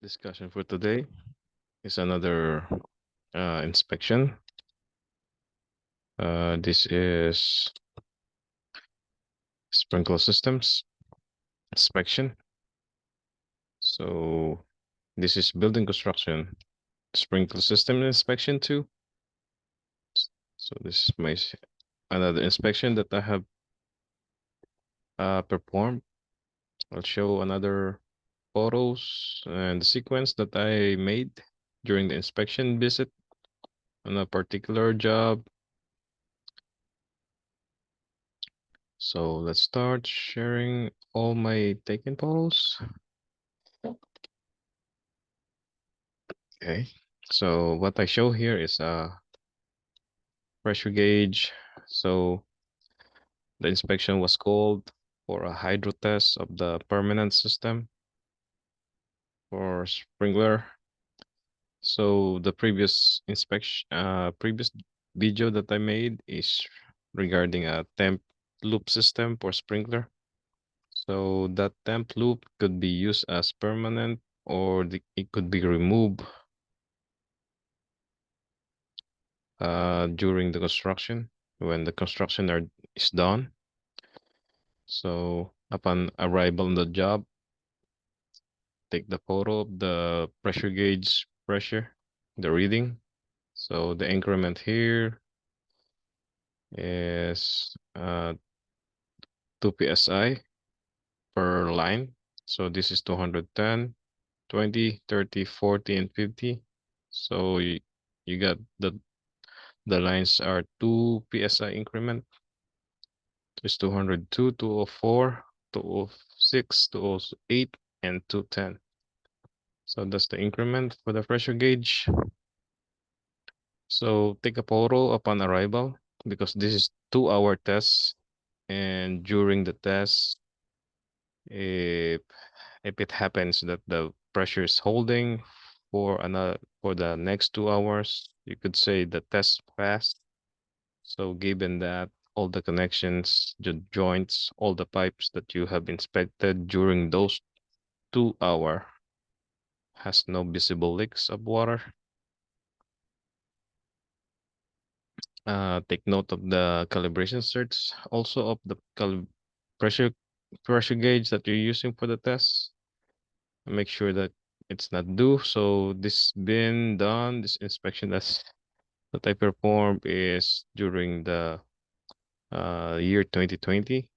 Discussion for today is another inspection. This is sprinkler systems inspection. So this is building construction sprinkler system inspection too. So this is another inspection that I have performed. I'll show another photos and the sequence that I made during the inspection visit on a particular job. So let's start sharing all my taken photos. Okay. So what I show here is a pressure gauge. So the inspection was called for a hydro test of the permanent system for sprinkler. So the previous video that I made is regarding a temp loop system for sprinkler. So that temp loop could be used as permanent or it could be removed during the construction when the construction is done. So upon arrival on the job, take the photo of the pressure gauge pressure, the reading. So the increment here is 2 psi per line. So this is 210, 20, 30, 40, and 50. So you got the lines are 2 psi increment. It's 202, 204, 206, 208, and 210. So that's the increment for the pressure gauge. So take a photo upon arrival because this is 2-hour test. And during the test, if it happens that the pressure is holding for the next 2 hours, you could say the test passed. So given that all the connections, the joints, all the pipes that you have inspected during those 2 hours has no visible leaks of water. Take note of the calibration certs, also of the pressure pressure gauge that you're using for the test. Make sure that it's not due. So this been done. This inspection that I performed is during the year 2020.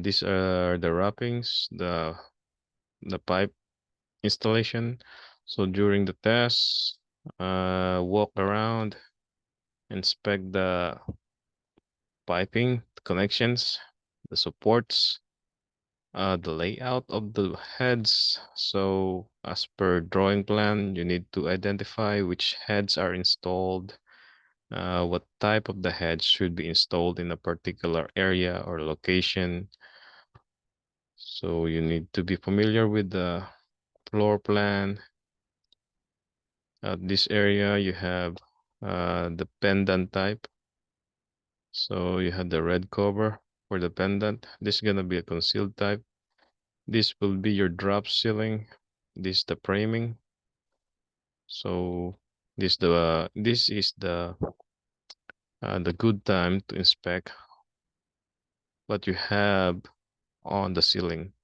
These are the wrappings, the pipe installation. So during the test, walk around, inspect the piping, the connections, the supports, the layout of the heads. So as per drawing plan, you need to identify which heads are installed, what type of the heads should be installed in a particular area or location. So you need to be familiar with the floor plan. At this area, you have the pendant type. So you have the red cover for the pendant. This is gonna be a concealed type. This will be your drop ceiling. This is the framing. So this is the good time to inspect what you have on the ceiling,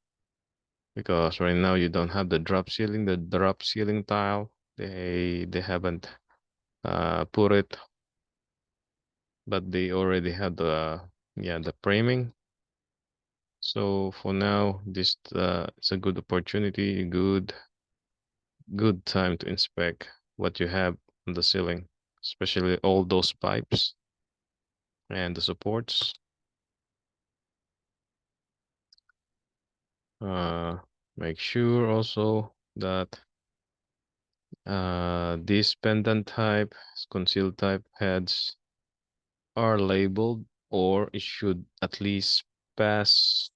because right now you don't have the drop ceiling. The drop ceiling tile, they haven't put it, but they already have the framing. So for now, this it's a good opportunity, good time to inspect what you have on the ceiling, especially all those pipes and the supports. Uh, Make sure also that these pendant type, concealed type heads are labeled, or it should at least pass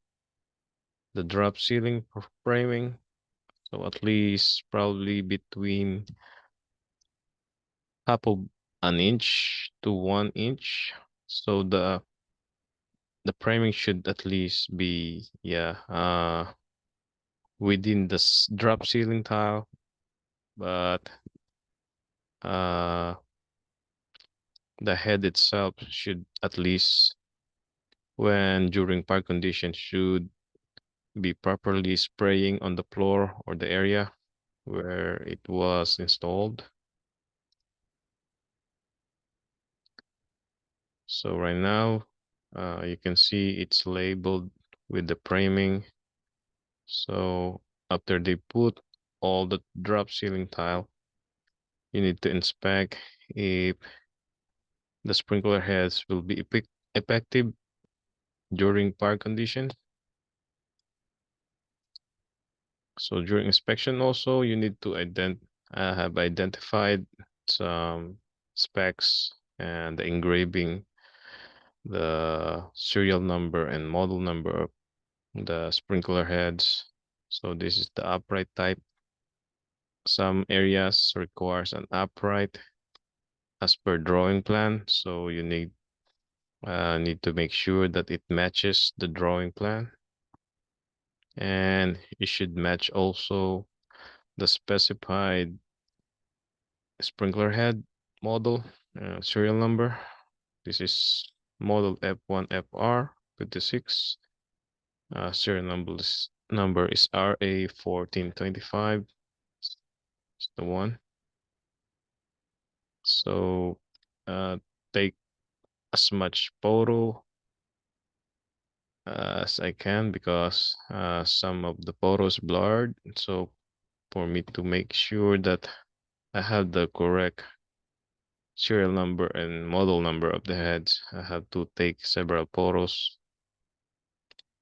the drop ceiling for framing. So at least probably between half of an inch to 1 inch. So the priming should at least be, within the drop ceiling tile, but uh, the head itself should at least, when during park conditions, should be properly spraying on the floor or the area where it was installed. So right now, you can see it's labeled with the priming. So after they put all the drop ceiling tile, you need to inspect if the sprinkler heads will be effective during park conditions. So during inspection also, you need to have identified some specs and the engraving, the serial number and model number of the sprinkler heads. So this is the upright type. Some areas requires an upright as per drawing plan. So you need to make sure that it matches the drawing plan. And it should match also the specified sprinkler head model, serial number. This is model F1FR 56. Serial number is RA1425. It's the one. So take as much photo as I can, because some of the photos blurred. So for me to make sure that I have the correct serial number and model number of the heads, I have to take several photos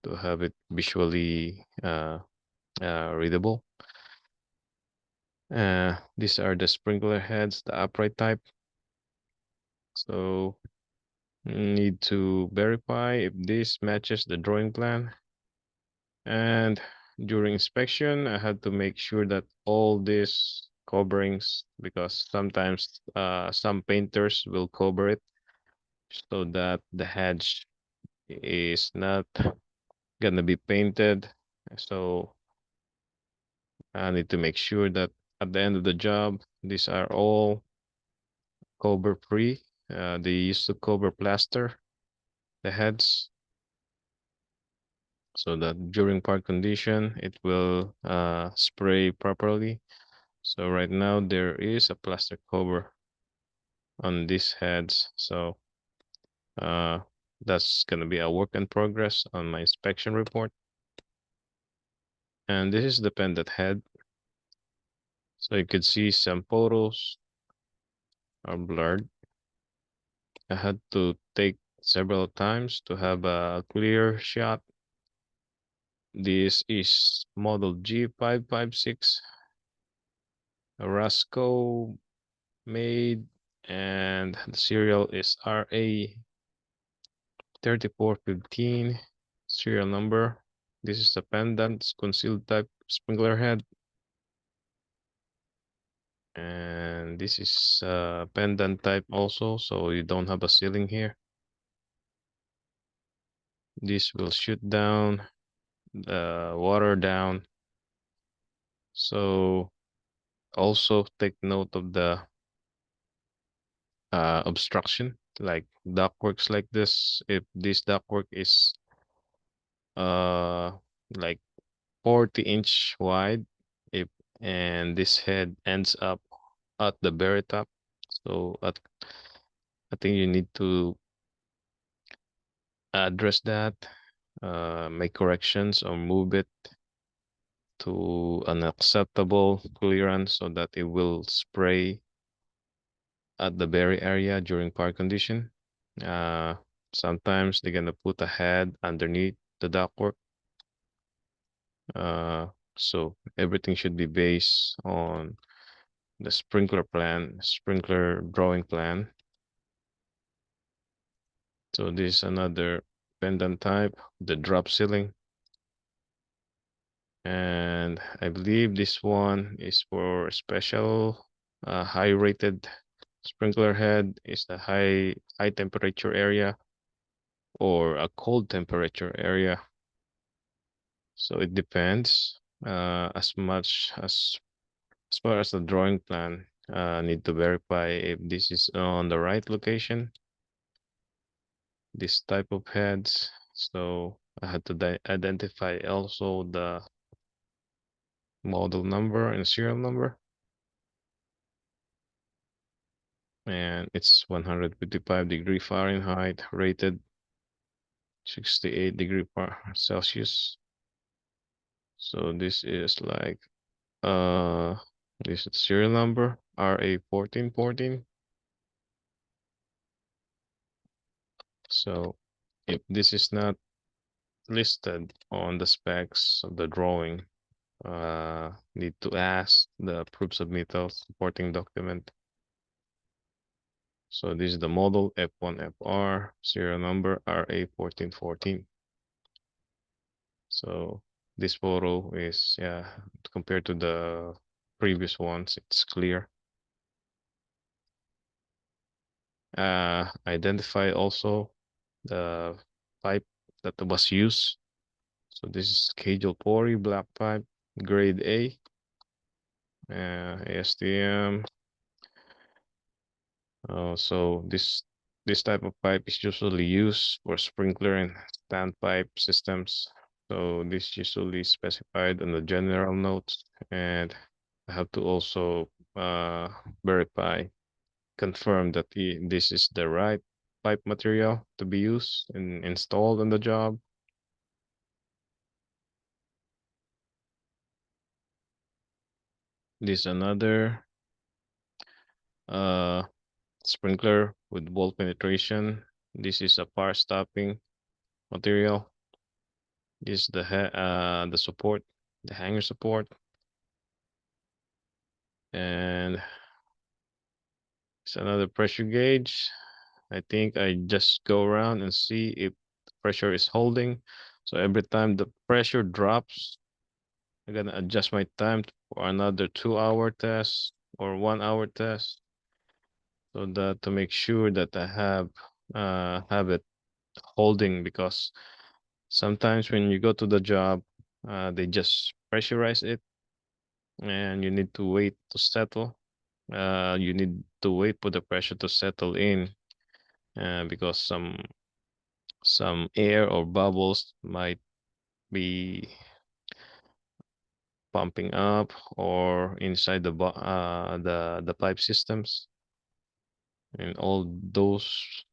to have it visually readable. These are the sprinkler heads, the upright type. So need to verify if this matches the drawing plan. And during inspection, I had to make sure that all these coverings, because sometimes some painters will cover it so that the hedge is not gonna be painted. So I need to make sure that at the end of the job, these are all cover free. They used to cover plaster the heads so that during part condition it will spray properly. So right now there is a plastic cover on these heads. So uh, that's gonna be a work in progress on my inspection report. And this is the pendant head. So you could see some photos are blurred. I had to take several times to have a clear shot. This is model G556, a Rasco made, and the serial is RA3415 serial number. This is the pendant concealed type sprinkler head. And this is pendant type also, so you don't have a ceiling here. This will shoot down the water down. So also take note of the obstruction, like ductworks like this. If this ductwork is uh like 40-inch wide, if and this head ends up at the very top, so I think you need to address that, make corrections or move it to an acceptable clearance so that it will spray at the berry area during park condition. Uh, Sometimes they're gonna put a head underneath the ductwork. So everything should be based on the sprinkler drawing plan. So this is another pendant type, the drop ceiling. And I believe this one is for special high rated sprinkler head, is the high temperature area. or a cold temperature area. So it depends. As far as the drawing plan, need to verify if this is on the right location, this type of heads. So I had to identify also the model number and serial number. And it's 155 degrees Fahrenheit, rated 68 degrees Celsius. So this is like this is serial number RA1414. So if this is not listed on the specs of the drawing, need to ask the proof submittal supporting document. So this is the model F1FR, serial number RA1414. So this photo is, yeah, compared to the previous ones, it's clear. Identify also the pipe that was used. So this is Cajal Pori black pipe, grade A, ASTM. So this type of pipe is usually used for sprinkler and standpipe systems. So this usually specified on the general notes, and I have to also verify, confirm that this is the right pipe material to be used and installed on the job. This another uh sprinkler with wall penetration. This is a par stopping material. This is the support, the hanger support, and it's another pressure gauge. I think I just go around and see if the pressure is holding. So every time the pressure drops, I'm gonna adjust my time for another 2 hour test or 1 hour test, so that to make sure that I have it holding, because sometimes when you go to the job, they just pressurize it and you need to wait to settle. You need to wait for the pressure to settle in, because some air or bubbles might be pumping up or inside the pipe systems, and all those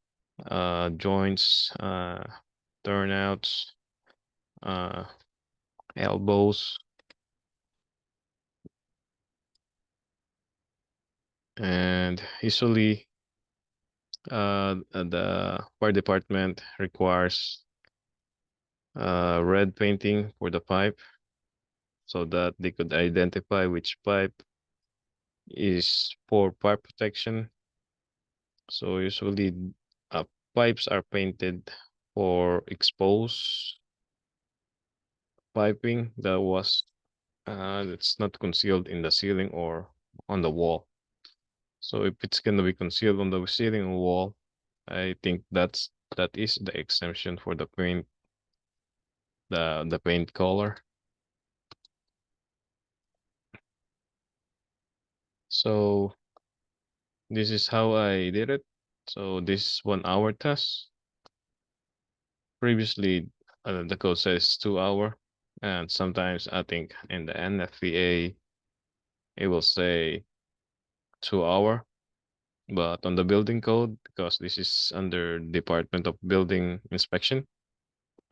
joints, turnouts, uh, elbows, and usually the fire department requires red painting for the pipe, so that they could identify which pipe is for pipe protection. So usually uh, pipes are painted for exposed piping that's not concealed in the ceiling or on the wall. So if it's gonna be concealed on the ceiling or wall, I think that is the exemption for the paint, the paint color. So this is how I did it. So this 1 hour test. Previously, the code says 2 hour, and sometimes I think in the NFPA it will say 2 hour. But on the building code, because this is under Department of Building Inspection,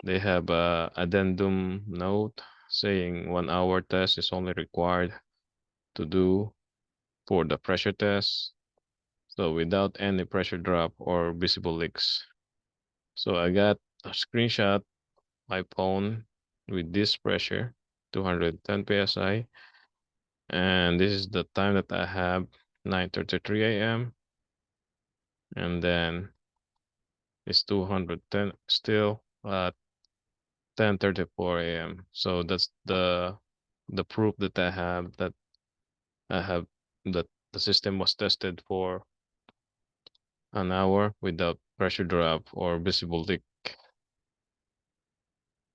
they have a addendum note saying 1 hour test is only required to do for the pressure test. So without any pressure drop or visible leaks. So I got a screenshot my phone with this pressure, 210 psi, and this is the time that I have, 9:33 a.m. and then it's 210 still at 10:34 a.m. So that's the proof that I have that the system was tested for an hour without pressure drop or visible leak.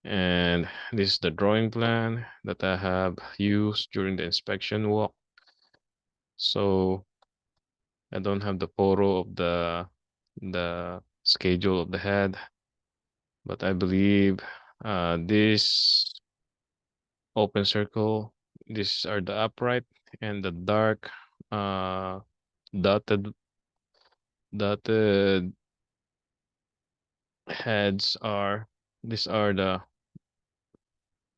And this is the drawing plan that I have used during the inspection walk. So I don't have the photo of the schedule of the head, but I believe this open circle, these are the upright, and the dark uh dotted dotted heads are, these are the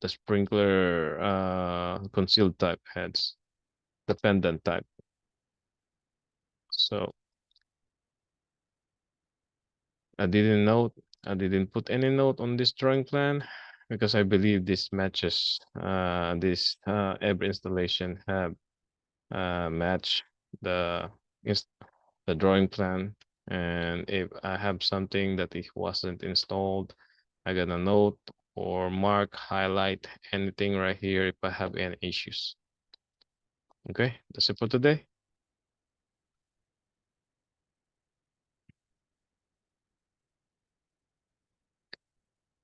sprinkler concealed type heads, the pendant type. So I didn't note, I didn't put any note on this drawing plan because I believe this matches this every installation have match the ins the drawing plan. And if I have something that it wasn't installed, I got a note or mark, highlight anything right here if I have any issues. Okay, that's it for today.